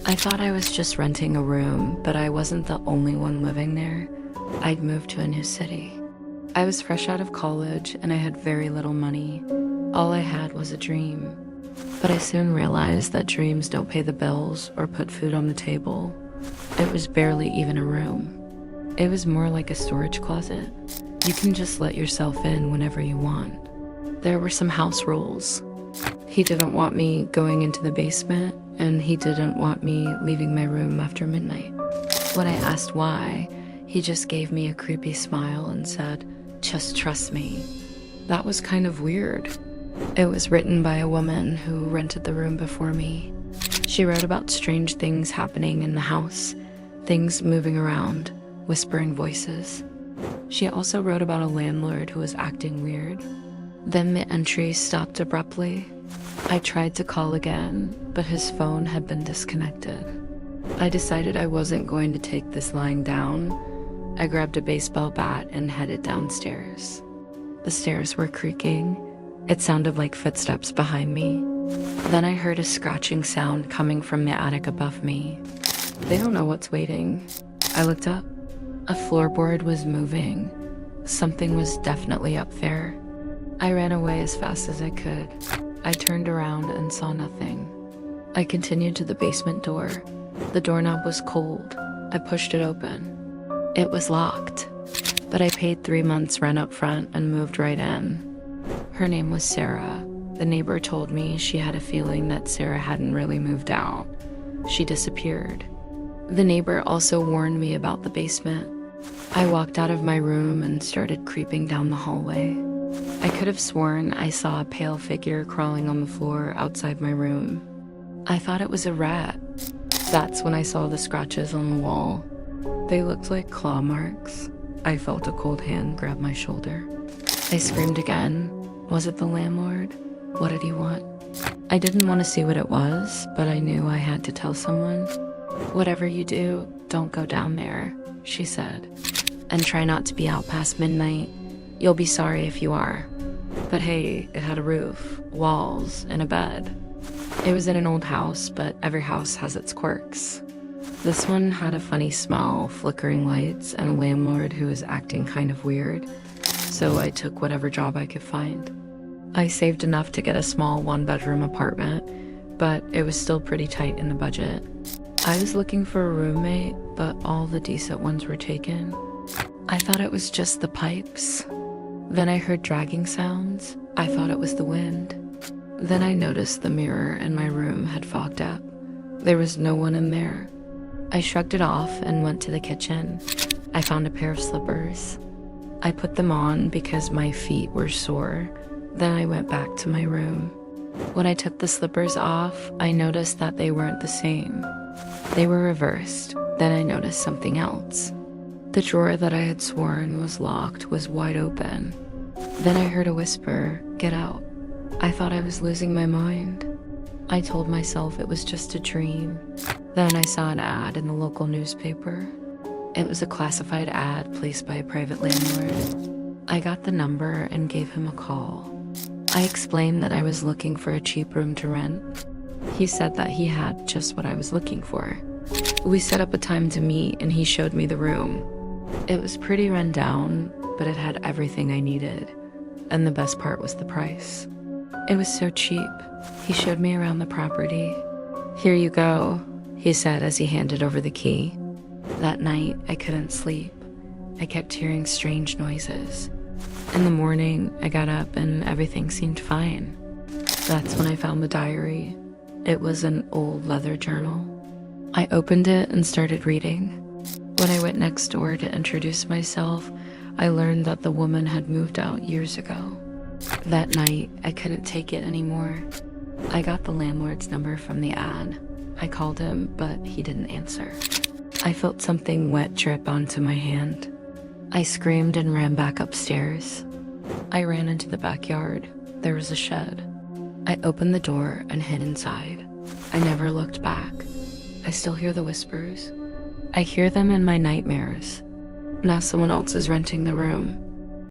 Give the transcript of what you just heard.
I thought I was just renting a room, but I wasn't the only one living there. I'd moved to a new city. I was fresh out of college and I had very little money. All I had was a dream. But I soon realized that dreams don't pay the bills or put food on the table. It was barely even a room. It was more like a storage closet. You can just let yourself in whenever you want. There were some house rules. He didn't want me going into the basement, and he didn't want me leaving my room after midnight. When I asked why, he just gave me a creepy smile and said, "Just trust me." That was kind of weird. It was written by a woman who rented the room before me. She wrote about strange things happening in the house, things moving around, whispering voices. She also wrote about a landlord who was acting weird. Then the entry stopped abruptly. I tried to call again, but his phone had been disconnected. I decided I wasn't going to take this lying down. I grabbed a baseball bat and headed downstairs. The stairs were creaking. It sounded like footsteps behind me. Then I heard a scratching sound coming from the attic above me. They don't know what's waiting. I looked up. A floorboard was moving. Something was definitely up there. I ran away as fast as I could. I turned around and saw nothing. I continued to the basement door. The doorknob was cold. I pushed it open. It was locked, but I paid 3 months rent up front and moved right in. Her name was Sarah. The neighbor told me she had a feeling that Sarah hadn't really moved out. She disappeared. The neighbor also warned me about the basement. I walked out of my room and started creeping down the hallway. I could have sworn I saw a pale figure crawling on the floor outside my room. I thought it was a rat. That's when I saw the scratches on the wall. They looked like claw marks. I felt a cold hand grab my shoulder. I screamed again. Was it the landlord? What did he want? I didn't want to see what it was, but I knew I had to tell someone. "Whatever you do, don't go down there," she said. "And try not to be out past midnight. You'll be sorry if you are." But hey, it had a roof, walls, and a bed. It was in an old house, but every house has its quirks. This one had a funny smell, flickering lights, and a landlord who was acting kind of weird. So I took whatever job I could find. I saved enough to get a small one-bedroom apartment, but it was still pretty tight in the budget. I was looking for a roommate, but all the decent ones were taken. I thought it was just the pipes. Then I heard dragging sounds. I thought it was the wind. Then I noticed the mirror in my room had fogged up. There was no one in there. I shrugged it off and went to the kitchen. I found a pair of slippers. I put them on because my feet were sore. Then I went back to my room. When I took the slippers off, I noticed that they weren't the same. They were reversed. Then I noticed something else. The drawer that I had sworn was locked was wide open. Then I heard a whisper, "Get out." I thought I was losing my mind. I told myself it was just a dream. Then I saw an ad in the local newspaper. It was a classified ad placed by a private landlord. I got the number and gave him a call. I explained that I was looking for a cheap room to rent. He said that he had just what I was looking for. We set up a time to meet and he showed me the room. It was pretty run down, but it had everything I needed. And the best part was the price. It was so cheap. He showed me around the property. "Here you go," he said as he handed over the key. That night, I couldn't sleep. I kept hearing strange noises. In the morning, I got up and everything seemed fine. That's when I found the diary. It was an old leather journal. I opened it and started reading. When I went next door to introduce myself, I learned that the woman had moved out years ago. That night, I couldn't take it anymore. I got the landlord's number from the ad. I called him, but he didn't answer. I felt something wet drip onto my hand. I screamed and ran back upstairs. I ran into the backyard. There was a shed. I opened the door and hid inside. I never looked back. I still hear the whispers. I hear them in my nightmares. Now someone else is renting the room.